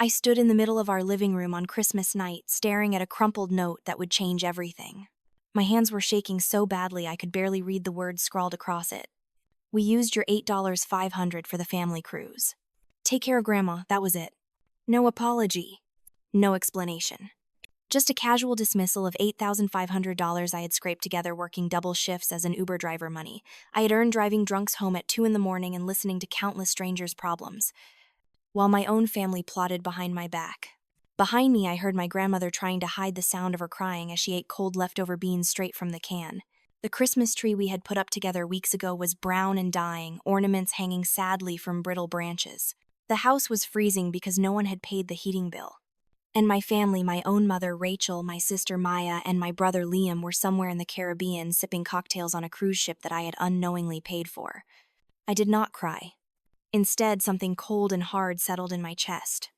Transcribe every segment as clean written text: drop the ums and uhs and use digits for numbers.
I stood in the middle of our living room on Christmas night, staring at a crumpled note that would change everything. My hands were shaking so badly I could barely read the words scrawled across it. We used your $8,500 for the family cruise. Take care of Grandma, that was it. No apology. No explanation. Just a casual dismissal of $8,500 I had scraped together working double shifts as an Uber driver money. I had earned driving drunks home at 2 in the morning and listening to countless strangers' problems, while my own family plotted behind my back. Behind me, I heard my grandmother trying to hide the sound of her crying as she ate cold leftover beans straight from the can. The Christmas tree we had put up together weeks ago was brown and dying, ornaments hanging sadly from brittle branches. The house was freezing because no one had paid the heating bill. And my family, my own mother, Rachel, my sister, Maya, and my brother, Liam, were somewhere in the Caribbean sipping cocktails on a cruise ship that I had unknowingly paid for. I did not cry. Instead, something cold and hard settled in my chest.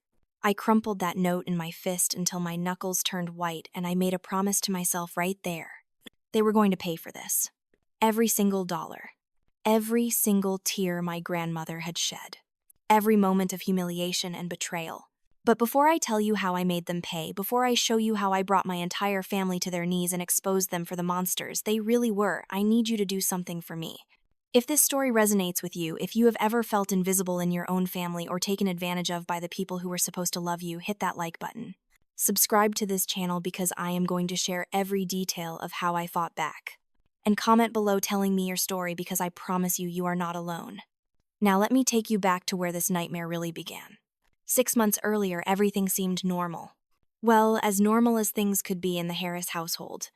I crumpled that note in my fist until my knuckles turned white, and I made a promise to myself right there. They were going to pay for this. Every single dollar. Every single tear my grandmother had shed. Every moment of humiliation and betrayal. But before I tell you how I made them pay, before I show you how I brought my entire family to their knees and exposed them for the monsters they really were, I need you to do something for me. If this story resonates with you, if you have ever felt invisible in your own family or taken advantage of by the people who were supposed to love you, hit that like button. Subscribe to this channel because I am going to share every detail of how I fought back. And comment below telling me your story because I promise you, you are not alone. Now let me take you back to where this nightmare really began. 6 months earlier, everything seemed normal. Well, as normal as things could be in the Harris household.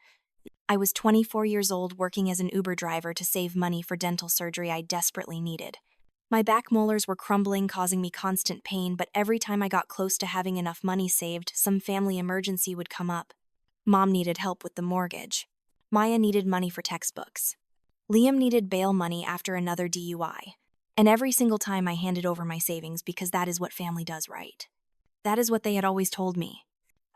I was 24 years old working as an Uber driver to save money for dental surgery I desperately needed. My back molars were crumbling, causing me constant pain, but every time I got close to having enough money saved, some family emergency would come up. Mom needed help with the mortgage. Maya needed money for textbooks. Liam needed bail money after another DUI. And every single time I handed over my savings because that is what family does, right? That is what they had always told me.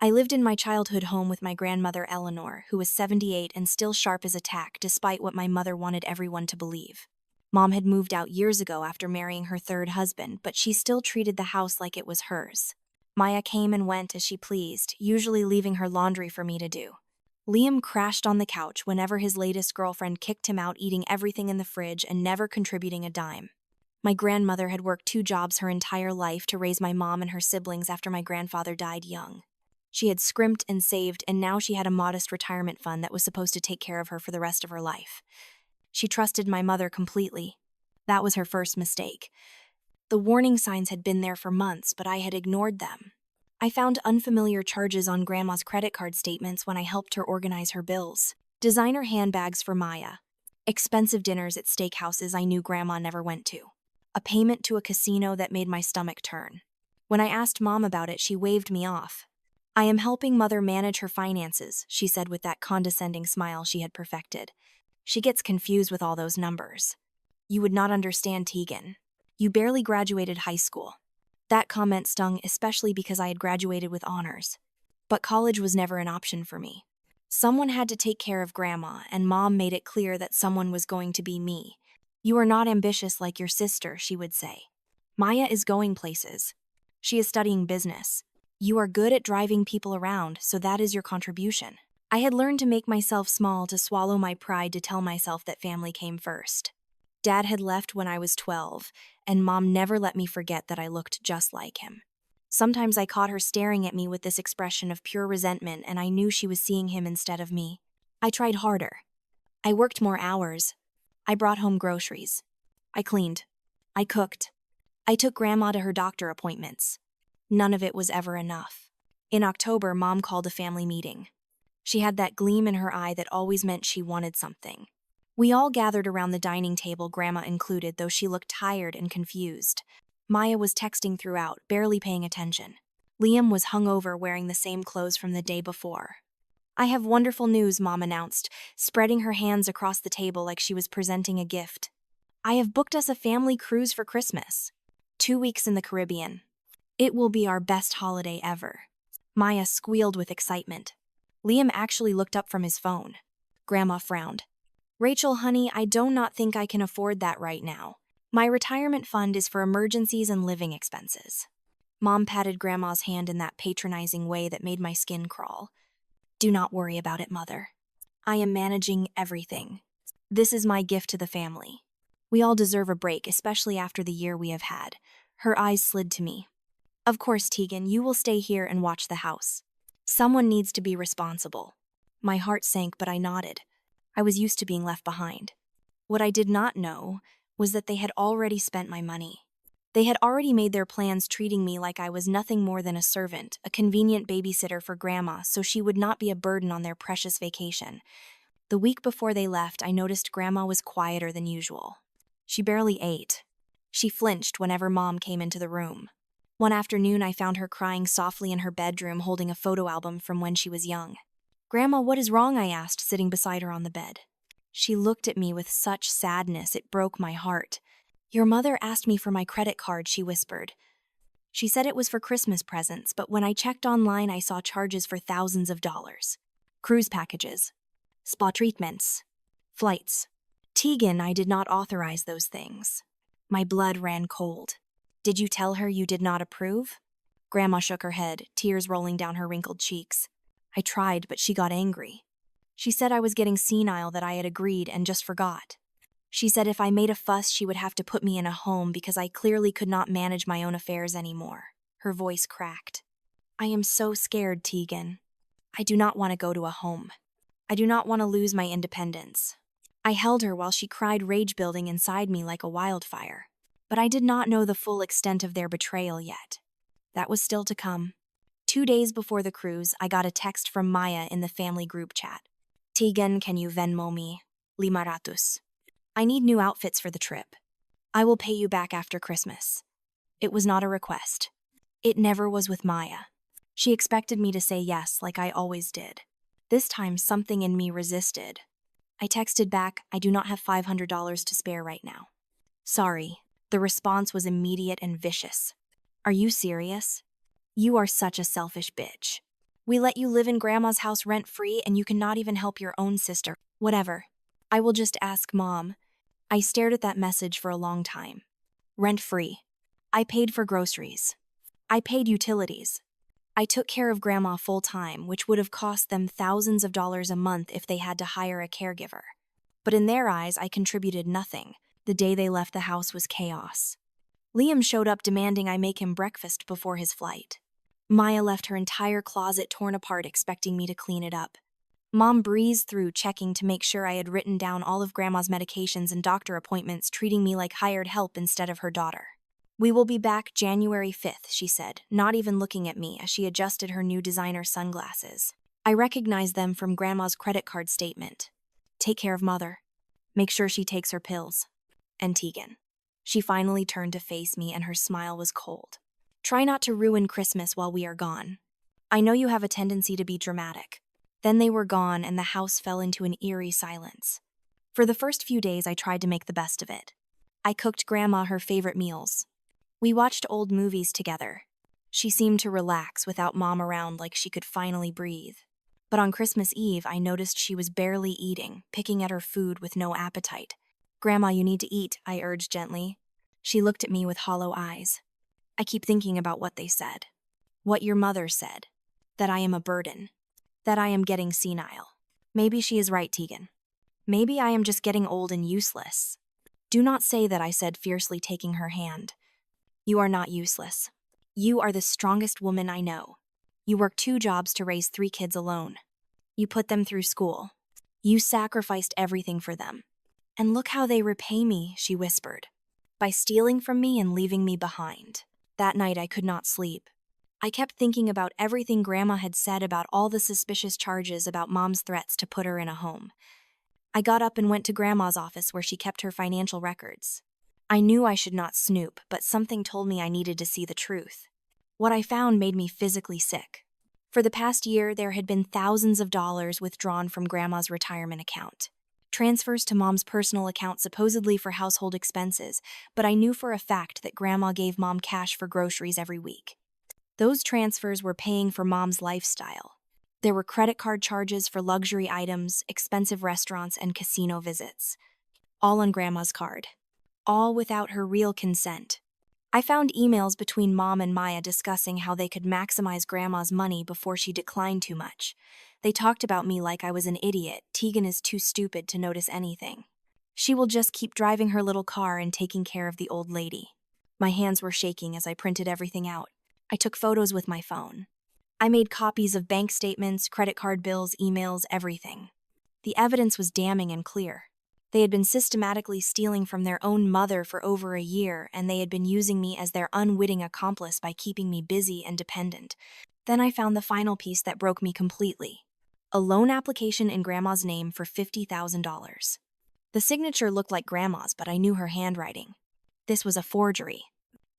I lived in my childhood home with my grandmother Eleanor, who was 78 and still sharp as a tack despite what my mother wanted everyone to believe. Mom had moved out years ago after marrying her third husband, but she still treated the house like it was hers. Maya came and went as she pleased, usually leaving her laundry for me to do. Liam crashed on the couch whenever his latest girlfriend kicked him out, eating everything in the fridge and never contributing a dime. My grandmother had worked 2 jobs her entire life to raise my mom and her siblings after my grandfather died young. She had scrimped and saved, and now she had a modest retirement fund that was supposed to take care of her for the rest of her life. She trusted my mother completely. That was her first mistake. The warning signs had been there for months, but I had ignored them. I found unfamiliar charges on Grandma's credit card statements when I helped her organize her bills. Designer handbags for Maya. Expensive dinners at steakhouses I knew Grandma never went to. A payment to a casino that made my stomach turn. When I asked Mom about it, she waved me off. I am helping Mother manage her finances, she said with that condescending smile she had perfected. She gets confused with all those numbers. You would not understand, Tegan. You barely graduated high school. That comment stung, especially because I had graduated with honors. But college was never an option for me. Someone had to take care of Grandma, and Mom made it clear that someone was going to be me. You are not ambitious like your sister, she would say. Maya is going places. She is studying business. You are good at driving people around, so that is your contribution. I had learned to make myself small, to swallow my pride, to tell myself that family came first. Dad had left when I was 12, and Mom never let me forget that I looked just like him. Sometimes I caught her staring at me with this expression of pure resentment, and I knew she was seeing him instead of me. I tried harder. I worked more hours. I brought home groceries. I cleaned. I cooked. I took Grandma to her doctor appointments. None of it was ever enough. In October, Mom called a family meeting. She had that gleam in her eye that always meant she wanted something. We all gathered around the dining table, Grandma included, though she looked tired and confused. Maya was texting throughout, barely paying attention. Liam was hungover, wearing the same clothes from the day before. I have wonderful news, Mom announced, spreading her hands across the table like she was presenting a gift. I have booked us a family cruise for Christmas. 2 weeks in the Caribbean. It will be our best holiday ever. Maya squealed with excitement. Liam actually looked up from his phone. Grandma frowned. Rachel, honey, I do not think I can afford that right now. My retirement fund is for emergencies and living expenses. Mom patted Grandma's hand in that patronizing way that made my skin crawl. Do not worry about it, Mother. I am managing everything. This is my gift to the family. We all deserve a break, especially after the year we have had. Her eyes slid to me. Of course, Tegan, you will stay here and watch the house. Someone needs to be responsible. My heart sank, but I nodded. I was used to being left behind. What I did not know was that they had already spent my money. They had already made their plans, treating me like I was nothing more than a servant, a convenient babysitter for Grandma, so she would not be a burden on their precious vacation. The week before they left, I noticed Grandma was quieter than usual. She barely ate. She flinched whenever Mom came into the room. One afternoon, I found her crying softly in her bedroom, holding a photo album from when she was young. Grandma, what is wrong? I asked, sitting beside her on the bed. She looked at me with such sadness it broke my heart. Your mother asked me for my credit card, she whispered. She said it was for Christmas presents, but when I checked online, I saw charges for thousands of dollars. Cruise packages, spa treatments, flights. Tegan, I did not authorize those things. My blood ran cold. Did you tell her you did not approve? Grandma shook her head, tears rolling down her wrinkled cheeks. I tried, but she got angry. She said I was getting senile, that I had agreed and just forgot. She said if I made a fuss, she would have to put me in a home because I clearly could not manage my own affairs anymore. Her voice cracked. I am so scared, Tegan. I do not want to go to a home. I do not want to lose my independence. I held her while she cried, rage building inside me like a wildfire. But I did not know the full extent of their betrayal yet. That was still to come. 2 days before the cruise, I got a text from Maya in the family group chat. Tegan, can you Venmo me? 500. I need new outfits for the trip. I will pay you back after Christmas. It was not a request. It never was with Maya. She expected me to say yes, like I always did. This time, something in me resisted. I texted back, I do not have $500 to spare right now. Sorry. The response was immediate and vicious. Are you serious? You are such a selfish bitch. We let you live in Grandma's house rent-free and you cannot even help your own sister. Whatever. I will just ask Mom. I stared at that message for a long time. Rent-free. I paid for groceries. I paid utilities. I took care of Grandma full-time, which would have cost them thousands of dollars a month if they had to hire a caregiver. But in their eyes, I contributed nothing. The day they left, the house was chaos. Liam showed up demanding I make him breakfast before his flight. Maya left her entire closet torn apart, expecting me to clean it up. Mom breezed through, checking to make sure I had written down all of Grandma's medications and doctor appointments, treating me like hired help instead of her daughter. We will be back January 5th, she said, not even looking at me as she adjusted her new designer sunglasses. I recognized them from Grandma's credit card statement. Take care of Mother. Make sure she takes her pills. And Tegan. She finally turned to face me and her smile was cold. Try not to ruin Christmas while we are gone. I know you have a tendency to be dramatic. Then they were gone and the house fell into an eerie silence. For the first few days, I tried to make the best of it. I cooked Grandma her favorite meals. We watched old movies together. She seemed to relax without Mom around, like she could finally breathe. But on Christmas Eve, I noticed she was barely eating, picking at her food with no appetite. Grandma, you need to eat, I urged gently. She looked at me with hollow eyes. I keep thinking about what they said. What your mother said. That I am a burden. That I am getting senile. Maybe she is right, Tegan. Maybe I am just getting old and useless. Do not say that, I said, fiercely, taking her hand. You are not useless. You are the strongest woman I know. You work 2 jobs to raise 3 kids alone. You put them through school. You sacrificed everything for them. And look how they repay me, she whispered. By stealing from me and leaving me behind. That night I could not sleep. I kept thinking about everything Grandma had said, about all the suspicious charges, about Mom's threats to put her in a home. I got up and went to Grandma's office where she kept her financial records. I knew I should not snoop, but something told me I needed to see the truth. What I found made me physically sick. For the past year, there had been thousands of dollars withdrawn from Grandma's retirement account. Transfers to Mom's personal account, supposedly for household expenses, but I knew for a fact that Grandma gave Mom cash for groceries every week. Those transfers were paying for Mom's lifestyle. There were credit card charges for luxury items, expensive restaurants, and casino visits. All on Grandma's card. All without her real consent. I found emails between Mom and Maya discussing how they could maximize Grandma's money before she declined too much. They talked about me like I was an idiot. Tegan is too stupid to notice anything. She will just keep driving her little car and taking care of the old lady. My hands were shaking as I printed everything out. I took photos with my phone. I made copies of bank statements, credit card bills, emails, everything. The evidence was damning and clear. They had been systematically stealing from their own mother for over a year, and they had been using me as their unwitting accomplice by keeping me busy and dependent. Then I found the final piece that broke me completely. A loan application in Grandma's name for $50,000. The signature looked like Grandma's, but I knew her handwriting. This was a forgery.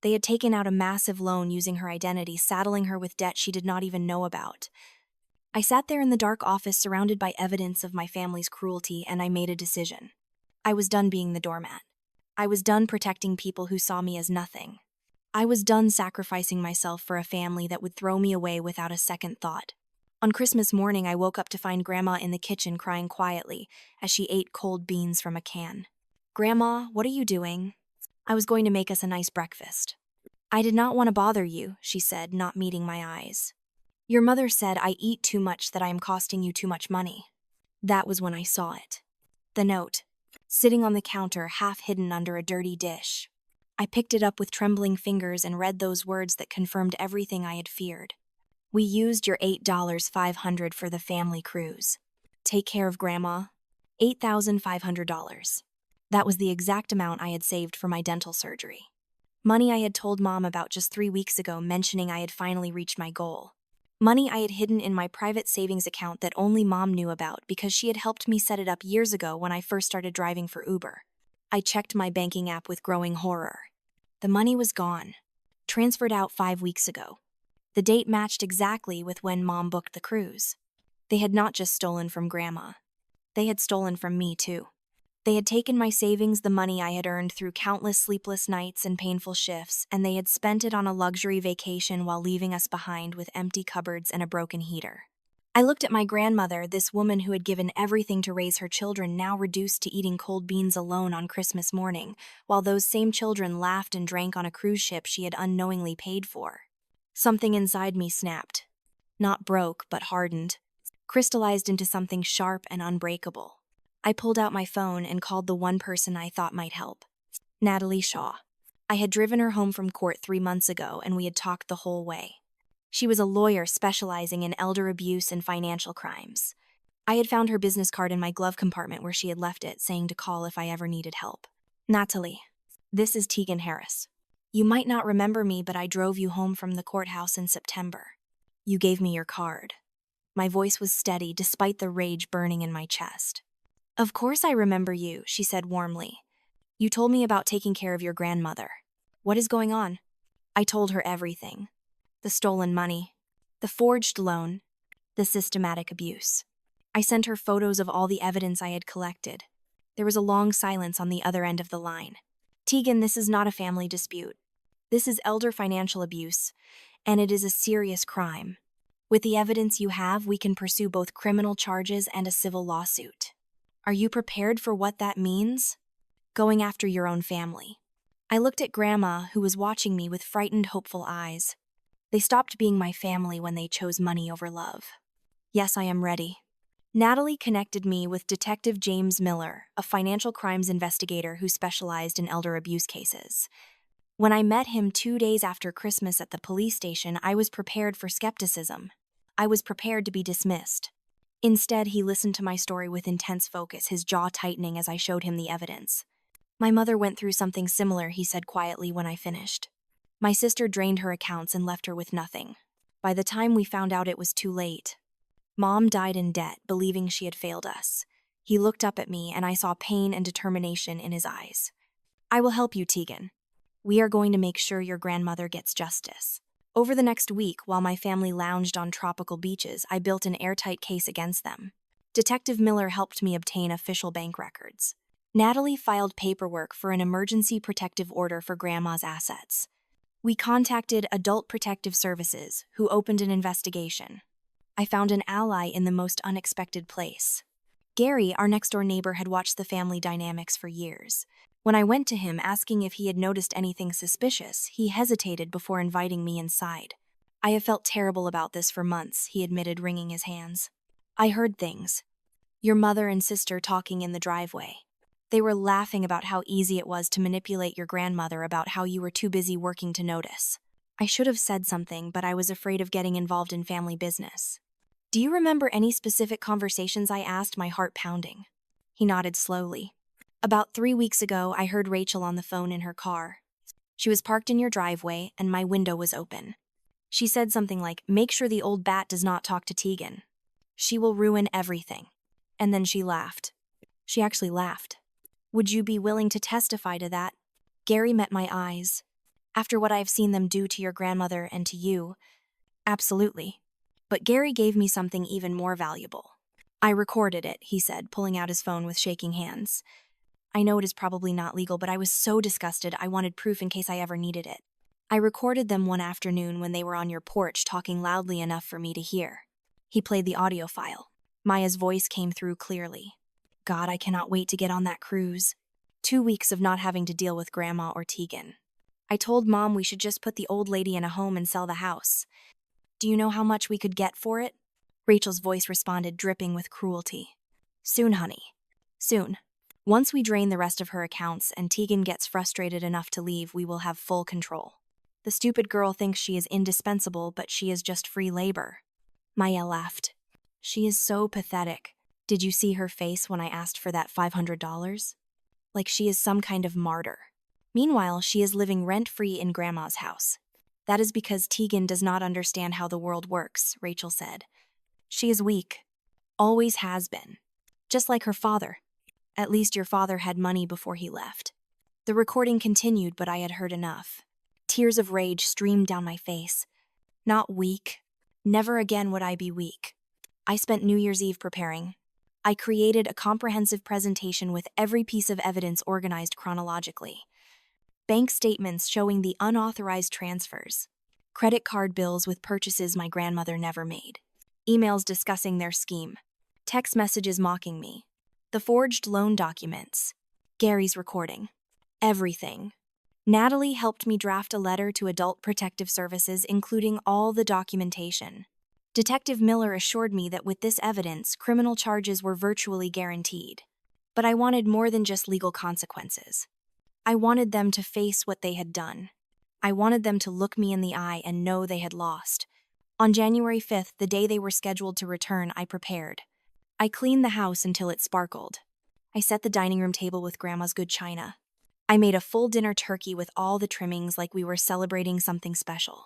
They had taken out a massive loan using her identity, saddling her with debt she did not even know about. I sat there in the dark office surrounded by evidence of my family's cruelty, and I made a decision. I was done being the doormat. I was done protecting people who saw me as nothing. I was done sacrificing myself for a family that would throw me away without a second thought. On Christmas morning, I woke up to find Grandma in the kitchen crying quietly as she ate cold beans from a can. "Grandma, what are you doing?" "I was going to make us a nice breakfast." "I did not want to bother you," she said, not meeting my eyes. "Your mother said I eat too much, that I am costing you too much money." That was when I saw it. The note, sitting on the counter, half hidden under a dirty dish. I picked it up with trembling fingers and read those words that confirmed everything I had feared. "We used your $8,500 for the family cruise. Take care of Grandma. $8,500. That was the exact amount I had saved for my dental surgery. Money I had told Mom about just 3 weeks ago, mentioning I had finally reached my goal. Money I had hidden in my private savings account that only Mom knew about because she had helped me set it up years ago when I first started driving for Uber. I checked my banking app with growing horror. The money was gone. Transferred out 5 weeks ago. The date matched exactly with when Mom booked the cruise. They had not just stolen from Grandma. They had stolen from me, too. They had taken my savings, the money I had earned through countless sleepless nights and painful shifts, and they had spent it on a luxury vacation while leaving us behind with empty cupboards and a broken heater. I looked at my grandmother, this woman who had given everything to raise her children, now reduced to eating cold beans alone on Christmas morning, while those same children laughed and drank on a cruise ship she had unknowingly paid for. Something inside me snapped. Not broke, but hardened. Crystallized into something sharp and unbreakable. I pulled out my phone and called the one person I thought might help. Natalie Shaw. I had driven her home from court 3 months ago, and we had talked the whole way. She was a lawyer specializing in elder abuse and financial crimes. I had found her business card in my glove compartment where she had left it, saying to call if I ever needed help. "Natalie, this is Tegan Harris. You might not remember me, but I drove you home from the courthouse in September. You gave me your card." My voice was steady despite the rage burning in my chest. "Of course I remember you," she said warmly. "You told me about taking care of your grandmother. What is going on?" I told her everything. The stolen money, the forged loan, the systematic abuse. I sent her photos of all the evidence I had collected. There was a long silence on the other end of the line. "Tegan, this is not a family dispute. This is elder financial abuse, and it is a serious crime. With the evidence you have, we can pursue both criminal charges and a civil lawsuit. Are you prepared for what that means? Going after your own family." I looked at Grandma, who was watching me with frightened, hopeful eyes. They stopped being my family when they chose money over love. "Yes, I am ready." Natalie connected me with Detective James Miller, a financial crimes investigator who specialized in elder abuse cases. When I met him 2 days after Christmas at the police station, I was prepared for skepticism. I was prepared to be dismissed. Instead, he listened to my story with intense focus, his jaw tightening as I showed him the evidence. "My mother went through something similar," he said quietly when I finished. "My sister drained her accounts and left her with nothing. By the time we found out, it was too late. Mom died in debt, believing she had failed us." He looked up at me, and I saw pain and determination in his eyes. "I will help you, Tegan. We are going to make sure your grandmother gets justice." Over the next week, while my family lounged on tropical beaches, I built an airtight case against them. Detective Miller helped me obtain official bank records. Natalie filed paperwork for an emergency protective order for Grandma's assets. We contacted Adult Protective Services, who opened an investigation. I found an ally in the most unexpected place. Gary, our next-door neighbor, had watched the family dynamics for years. When I went to him asking if he had noticed anything suspicious, he hesitated before inviting me inside. I have felt terrible about this for months, he admitted, wringing his hands. I heard things. Your mother and sister talking in the driveway. They were laughing about how easy it was to manipulate your grandmother about how you were too busy working to notice. I should have said something, but I was afraid of getting involved in family business. Do you remember any specific conversations? I asked, my heart pounding. He nodded slowly. About 3 weeks ago, I heard Rachel on the phone in her car. She was parked in your driveway, and my window was open. She said something like, "Make sure the old bat does not talk to Tegan. She will ruin everything." And then she laughed. She actually laughed. Would you be willing to testify to that? Gary met my eyes. After what I have seen them do to your grandmother and to you, absolutely. But Gary gave me something even more valuable. I recorded it, he said, pulling out his phone with shaking hands. I know it is probably not legal, but I was so disgusted I wanted proof in case I ever needed it. I recorded them one afternoon when they were on your porch talking loudly enough for me to hear. He played the audio file. Maya's voice came through clearly. God, I cannot wait to get on that cruise. 2 weeks of not having to deal with Grandma or Tegan. I told Mom we should just put the old lady in a home and sell the house. Do you know how much we could get for it? Rachel's voice responded, dripping with cruelty. Soon, honey. Soon. Once we drain the rest of her accounts and Tegan gets frustrated enough to leave, we will have full control. The stupid girl thinks she is indispensable, but she is just free labor. Maya laughed. She is so pathetic. Did you see her face when I asked for that $500? Like she is some kind of martyr. Meanwhile, she is living rent-free in Grandma's house. That is because Tegan does not understand how the world works, Rachel said. She is weak. Always has been. Just like her father. At least your father had money before he left. The recording continued, but I had heard enough. Tears of rage streamed down my face. Not weak. Never again would I be weak. I spent New Year's Eve preparing. I created a comprehensive presentation with every piece of evidence organized chronologically. Bank statements showing the unauthorized transfers. Credit card bills with purchases my grandmother never made. Emails discussing their scheme. Text messages mocking me. The forged loan documents. Gary's recording. Everything. Natalie helped me draft a letter to Adult Protective Services including all the documentation. Detective Miller assured me that with this evidence, criminal charges were virtually guaranteed. But I wanted more than just legal consequences. I wanted them to face what they had done. I wanted them to look me in the eye and know they had lost. On January 5th, the day they were scheduled to return, I prepared. I cleaned the house until it sparkled. I set the dining room table with Grandma's good china. I made a full dinner turkey with all the trimmings like we were celebrating something special.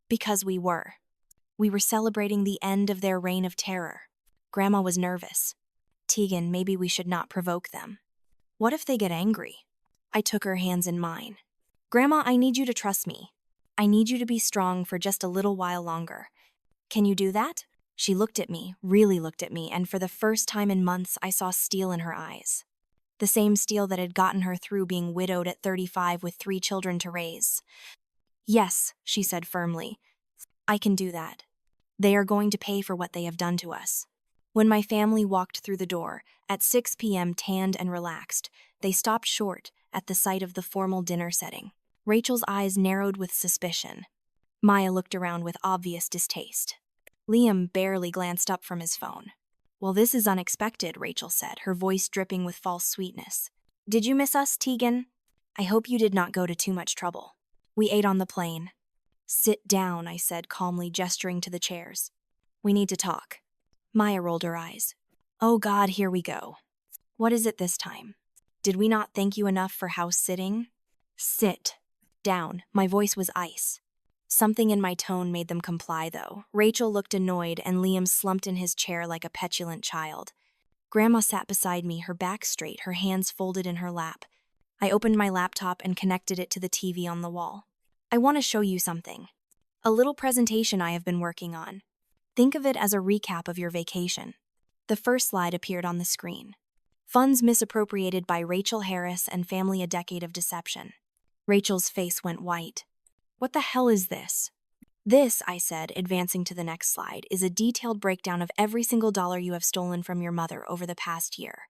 Because we were. We were celebrating the end of their reign of terror. Grandma was nervous. Tegan, maybe we should not provoke them. What if they get angry? I took her hands in mine. Grandma, I need you to trust me. I need you to be strong for just a little while longer. Can you do that? She looked at me, really looked at me, and for the first time in months I saw steel in her eyes. The same steel that had gotten her through being widowed at 35 with 3 children to raise. Yes, she said firmly. I can do that. They are going to pay for what they have done to us. When my family walked through the door, at 6 p.m. tanned and relaxed, they stopped short at the sight of the formal dinner setting. Rachel's eyes narrowed with suspicion. Maya looked around with obvious distaste. Liam barely glanced up from his phone. Well, this is unexpected, Rachel said, her voice dripping with false sweetness. Did you miss us, Tegan? I hope you did not go to too much trouble. We ate on the plane. Sit down, I said calmly, gesturing to the chairs. We need to talk. Maya rolled her eyes. Oh God, here we go. What is it this time? Did we not thank you enough for house sitting? Sit down. My voice was ice. Something in my tone made them comply, though. Rachel looked annoyed, and Liam slumped in his chair like a petulant child. Grandma sat beside me, her back straight, her hands folded in her lap. I opened my laptop and connected it to the TV on the wall. I want to show you something. A little presentation I have been working on. Think of it as a recap of your vacation. The first slide appeared on the screen. Funds misappropriated by Rachel Harris and family: a decade of deception. Rachel's face went white. What the hell is this? This, I said, advancing to the next slide, is a detailed breakdown of every single dollar you have stolen from your mother over the past year.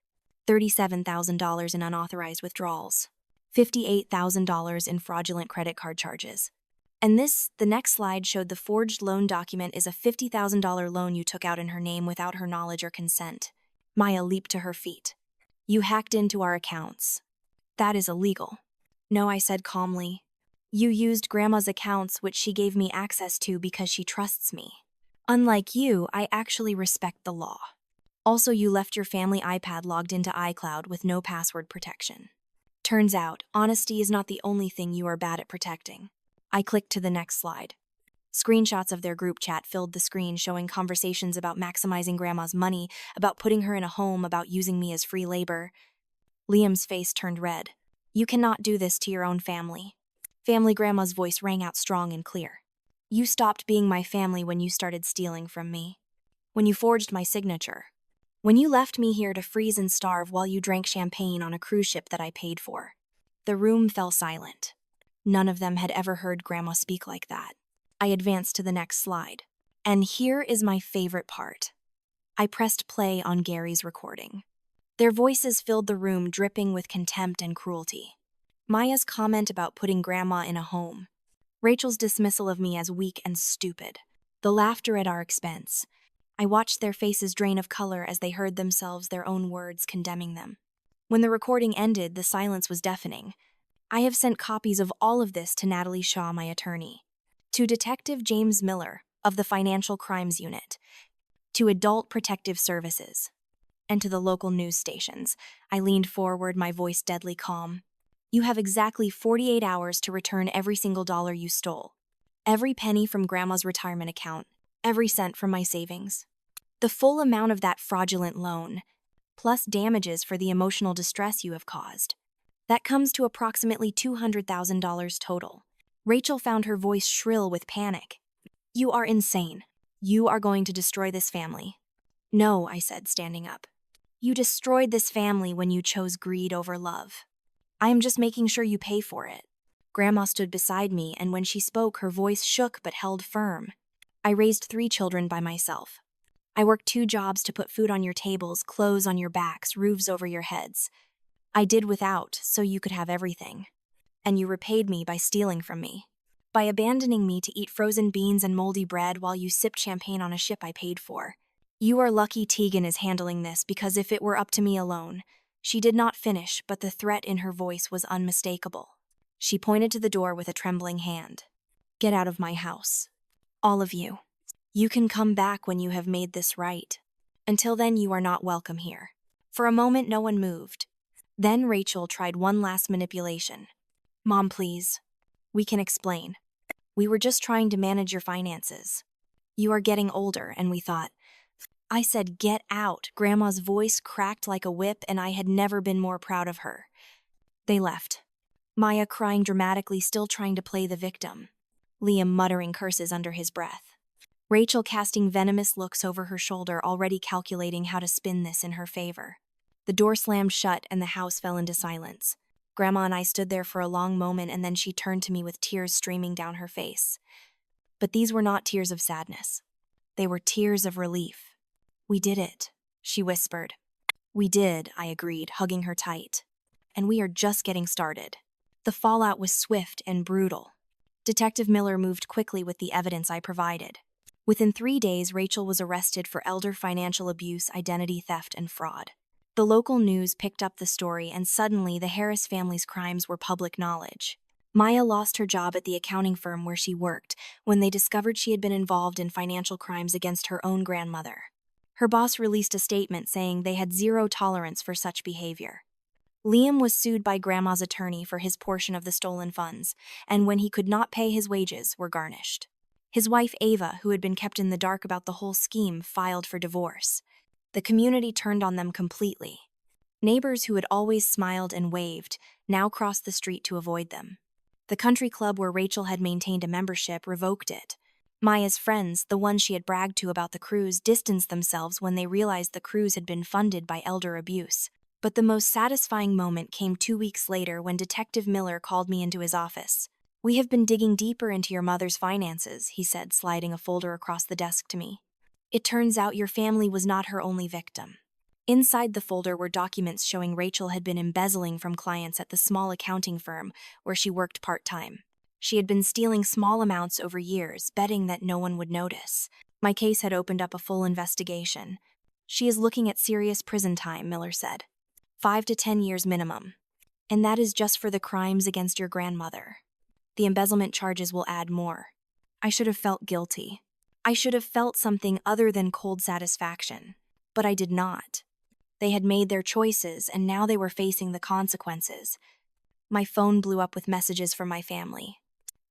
$37,000 in unauthorized withdrawals. $58,000 in fraudulent credit card charges. And the next slide showed the forged loan document is a $50,000 loan you took out in her name without her knowledge or consent. Maya leaped to her feet. You hacked into our accounts. That is illegal. No, I said calmly. You used Grandma's accounts, which she gave me access to because she trusts me. Unlike you, I actually respect the law. Also, you left your family iPad logged into iCloud with no password protection. Turns out, honesty is not the only thing you are bad at protecting. I clicked to the next slide. Screenshots of their group chat filled the screen, showing conversations about maximizing Grandma's money, about putting her in a home, about using me as free labor. Liam's face turned red. You cannot do this to your own family. Family Grandma's voice rang out strong and clear. You stopped being my family when you started stealing from me. When you forged my signature. When you left me here to freeze and starve while you drank champagne on a cruise ship that I paid for. The room fell silent. None of them had ever heard Grandma speak like that. I advanced to the next slide. And here is my favorite part. I pressed play on Gary's recording. Their voices filled the room, dripping with contempt and cruelty. Maya's comment about putting Grandma in a home. Rachel's dismissal of me as weak and stupid. The laughter at our expense. I watched their faces drain of color as they heard themselves, their own words condemning them. When the recording ended, the silence was deafening. I have sent copies of all of this to Natalie Shaw, my attorney, to Detective James Miller of the Financial Crimes Unit, to Adult Protective Services, and to the local news stations. I leaned forward, my voice deadly calm. You have exactly 48 hours to return every single dollar you stole. Every penny from Grandma's retirement account, every cent from my savings. The full amount of that fraudulent loan, plus damages for the emotional distress you have caused. That comes to approximately $200,000 total. Rachel found her voice shrill with panic. You are insane. You are going to destroy this family. No, I said, standing up. You destroyed this family when you chose greed over love. I am just making sure you pay for it. Grandma stood beside me, and when she spoke, her voice shook but held firm. I raised 3 children by myself. I worked 2 jobs to put food on your tables, clothes on your backs, roofs over your heads. I did without, so you could have everything. And you repaid me by stealing from me. By abandoning me to eat frozen beans and moldy bread while you sipped champagne on a ship I paid for. You are lucky Tegan is handling this, because if it were up to me alone. She did not finish, but the threat in her voice was unmistakable. She pointed to the door with a trembling hand. Get out of my house. All of you. You can come back when you have made this right. Until then, you are not welcome here. For a moment, no one moved. Then Rachel tried one last manipulation. Mom, please. We can explain. We were just trying to manage your finances. You are getting older, and we thought. I said, get out. Grandma's voice cracked like a whip, and I had never been more proud of her. They left. Maya crying dramatically, still trying to play the victim. Liam muttering curses under his breath. Rachel casting venomous looks over her shoulder, already calculating how to spin this in her favor. The door slammed shut, and the house fell into silence. Grandma and I stood there for a long moment, and then she turned to me with tears streaming down her face. But these were not tears of sadness. They were tears of relief. We did it, she whispered. We did, I agreed, hugging her tight. And we are just getting started. The fallout was swift and brutal. Detective Miller moved quickly with the evidence I provided. Within 3 days, Rachel was arrested for elder financial abuse, identity theft, and fraud. The local news picked up the story, and suddenly the Harris family's crimes were public knowledge. Maya lost her job at the accounting firm where she worked when they discovered she had been involved in financial crimes against her own grandmother. Her boss released a statement saying they had zero tolerance for such behavior. Liam was sued by Grandma's attorney for his portion of the stolen funds, and when he could not pay his wages, were garnished. His wife Ava, who had been kept in the dark about the whole scheme, filed for divorce. The community turned on them completely. Neighbors who had always smiled and waved now crossed the street to avoid them. The country club where Rachel had maintained a membership revoked it. Maya's friends, the ones she had bragged to about the cruise, distanced themselves when they realized the cruise had been funded by elder abuse. But the most satisfying moment came 2 weeks later when Detective Miller called me into his office. We have been digging deeper into your mother's finances, he said, sliding a folder across the desk to me. It turns out your family was not her only victim. Inside the folder were documents showing Rachel had been embezzling from clients at the small accounting firm where she worked part-time. She had been stealing small amounts over years, betting that no one would notice. My case had opened up a full investigation. She is looking at serious prison time, Miller said. 5 to 10 years minimum. And that is just for the crimes against your grandmother. The embezzlement charges will add more. I should have felt guilty. I should have felt something other than cold satisfaction. But I did not. They had made their choices, and now they were facing the consequences. My phone blew up with messages from my family.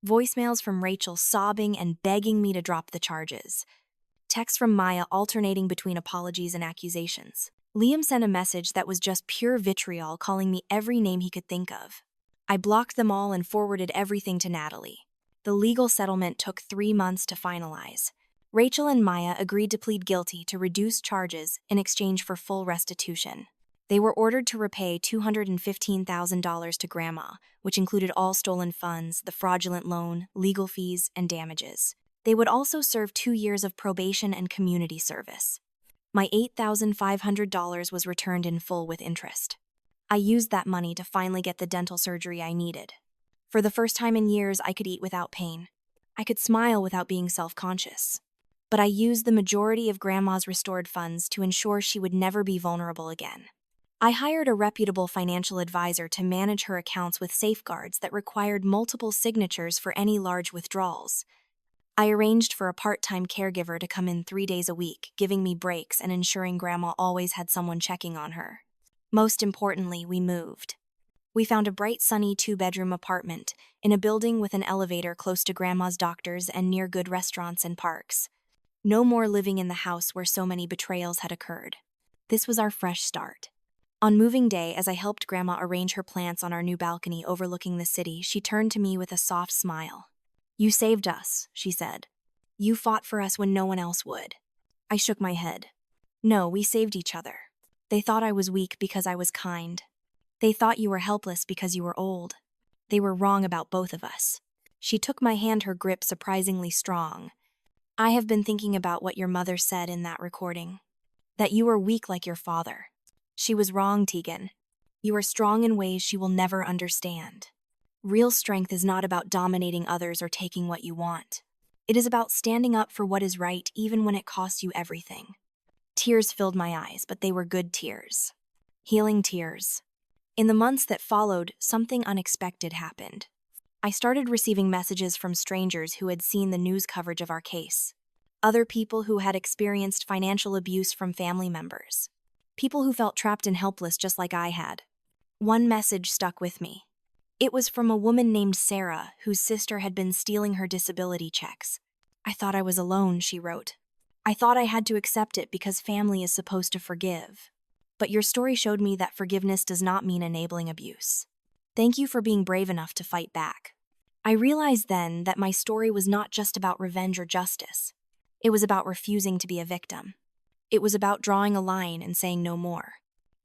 Voicemails from Rachel sobbing and begging me to drop the charges. Texts from Maya alternating between apologies and accusations. Liam sent a message that was just pure vitriol, calling me every name he could think of. I blocked them all and forwarded everything to Natalie. The legal settlement took 3 months to finalize. Rachel and Maya agreed to plead guilty to reduced charges in exchange for full restitution. They were ordered to repay $215,000 to Grandma, which included all stolen funds, the fraudulent loan, legal fees, and damages. They would also serve 2 years of probation and community service. My $8,500 was returned in full with interest. I used that money to finally get the dental surgery I needed. For the first time in years, I could eat without pain. I could smile without being self-conscious. But I used the majority of Grandma's restored funds to ensure she would never be vulnerable again. I hired a reputable financial advisor to manage her accounts with safeguards that required multiple signatures for any large withdrawals. I arranged for a part-time caregiver to come in 3 days a week, giving me breaks and ensuring Grandma always had someone checking on her. Most importantly, we moved. We found a bright, sunny 2-bedroom apartment in a building with an elevator close to Grandma's doctors and near good restaurants and parks. No more living in the house where so many betrayals had occurred. This was our fresh start. On moving day, as I helped Grandma arrange her plants on our new balcony overlooking the city, she turned to me with a soft smile. "You saved us," she said. "You fought for us when no one else would." I shook my head. "No, we saved each other. They thought I was weak because I was kind. They thought you were helpless because you were old. They were wrong about both of us." She took my hand, her grip surprisingly strong. "I have been thinking about what your mother said in that recording. That you were weak like your father. She was wrong, Tegan. You are strong in ways she will never understand. Real strength is not about dominating others or taking what you want. It is about standing up for what is right even when it costs you everything." Tears filled my eyes, but they were good tears. Healing tears. In the months that followed, something unexpected happened. I started receiving messages from strangers who had seen the news coverage of our case. Other people who had experienced financial abuse from family members. People who felt trapped and helpless just like I had. One message stuck with me. It was from a woman named Sarah, whose sister had been stealing her disability checks. "I thought I was alone," she wrote. "I thought I had to accept it because family is supposed to forgive. But your story showed me that forgiveness does not mean enabling abuse. Thank you for being brave enough to fight back." I realized then that my story was not just about revenge or justice. It was about refusing to be a victim. It was about drawing a line and saying no more.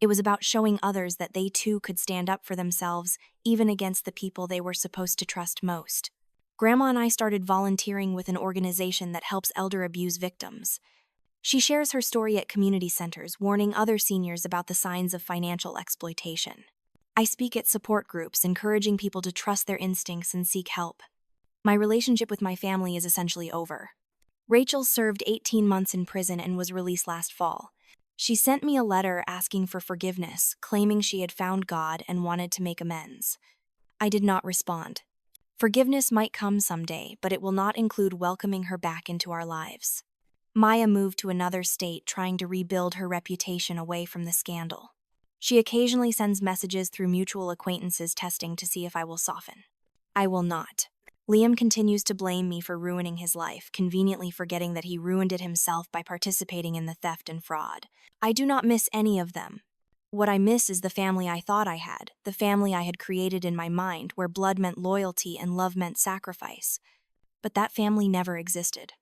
It was about showing others that they too could stand up for themselves, even against the people they were supposed to trust most. Grandma and I started volunteering with an organization that helps elder abuse victims. She shares her story at community centers, warning other seniors about the signs of financial exploitation. I speak at support groups, encouraging people to trust their instincts and seek help. My relationship with my family is essentially over. Rachel served 18 months in prison and was released last fall. She sent me a letter asking for forgiveness, claiming she had found God and wanted to make amends. I did not respond. Forgiveness might come someday, but it will not include welcoming her back into our lives. Maya moved to another state, trying to rebuild her reputation away from the scandal. She occasionally sends messages through mutual acquaintances, testing to see if I will soften. I will not. Liam continues to blame me for ruining his life, conveniently forgetting that he ruined it himself by participating in the theft and fraud. I do not miss any of them. What I miss is the family I thought I had, the family I had created in my mind, where blood meant loyalty and love meant sacrifice. But that family never existed.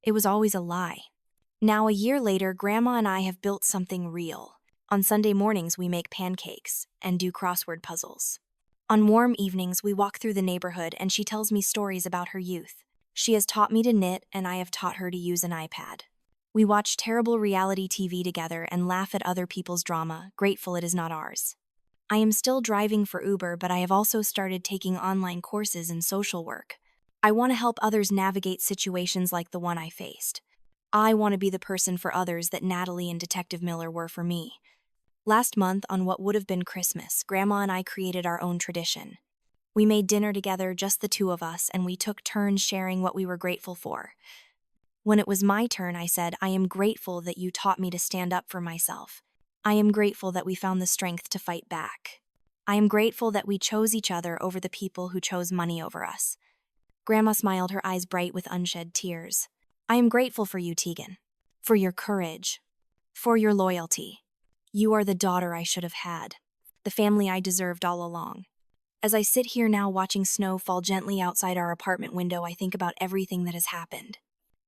It was always a lie. Now, a year later, Grandma and I have built something real. On Sunday mornings, we make pancakes and do crossword puzzles. On warm evenings, we walk through the neighborhood and she tells me stories about her youth. She has taught me to knit and I have taught her to use an iPad. We watch terrible reality TV together and laugh at other people's drama, grateful it is not ours. I am still driving for Uber, but I have also started taking online courses in social work. I want to help others navigate situations like the one I faced. I want to be the person for others that Natalie and Detective Miller were for me. Last month, on what would have been Christmas, Grandma and I created our own tradition. We made dinner together, just the two of us, and we took turns sharing what we were grateful for. When it was my turn, I said, I am grateful that you taught me to stand up for myself. I am grateful that we found the strength to fight back. I am grateful that we chose each other over the people who chose money over us. Grandma smiled, her eyes bright with unshed tears. I am grateful for you, Tegan. For your courage. For your loyalty. You are the daughter I should have had. The family I deserved all along. As I sit here now watching snow fall gently outside our apartment window, I think about everything that has happened.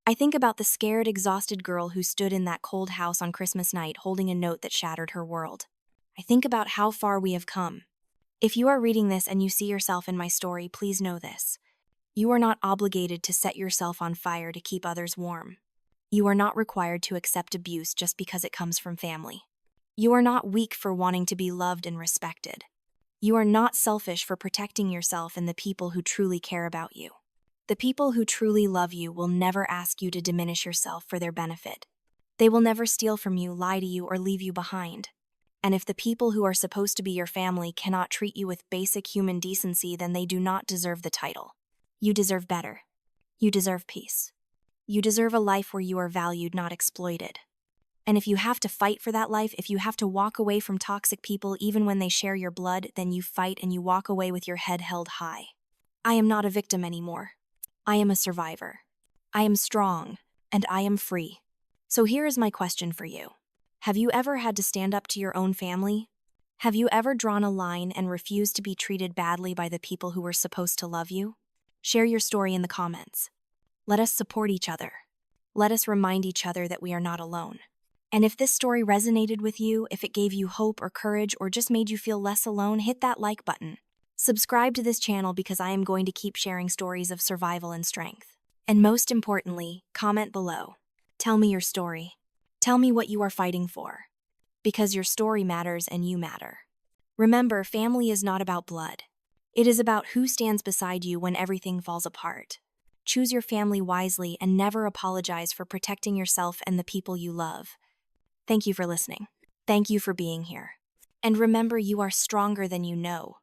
I think about the scared, exhausted girl who stood in that cold house on Christmas night holding a note that shattered her world. I think about how far we have come. If you are reading this and you see yourself in my story, please know this. You are not obligated to set yourself on fire to keep others warm. You are not required to accept abuse just because it comes from family. You are not weak for wanting to be loved and respected. You are not selfish for protecting yourself and the people who truly care about you. The people who truly love you will never ask you to diminish yourself for their benefit. They will never steal from you, lie to you, or leave you behind. And if the people who are supposed to be your family cannot treat you with basic human decency, then they do not deserve the title. You deserve better. You deserve peace. You deserve a life where you are valued, not exploited. And if you have to fight for that life, if you have to walk away from toxic people even when they share your blood, then you fight and you walk away with your head held high. I am not a victim anymore. I am a survivor. I am strong, and I am free. So here is my question for you. Have you ever had to stand up to your own family? Have you ever drawn a line and refused to be treated badly by the people who were supposed to love you? Share your story in the comments. Let us support each other. Let us remind each other that we are not alone. And if this story resonated with you, if it gave you hope or courage or just made you feel less alone, hit that like button. Subscribe to this channel because I am going to keep sharing stories of survival and strength. And most importantly, comment below. Tell me your story. Tell me what you are fighting for. Because your story matters and you matter. Remember, family is not about blood. It is about who stands beside you when everything falls apart. Choose your family wisely and never apologize for protecting yourself and the people you love. Thank you for listening. Thank you for being here. And remember, you are stronger than you know.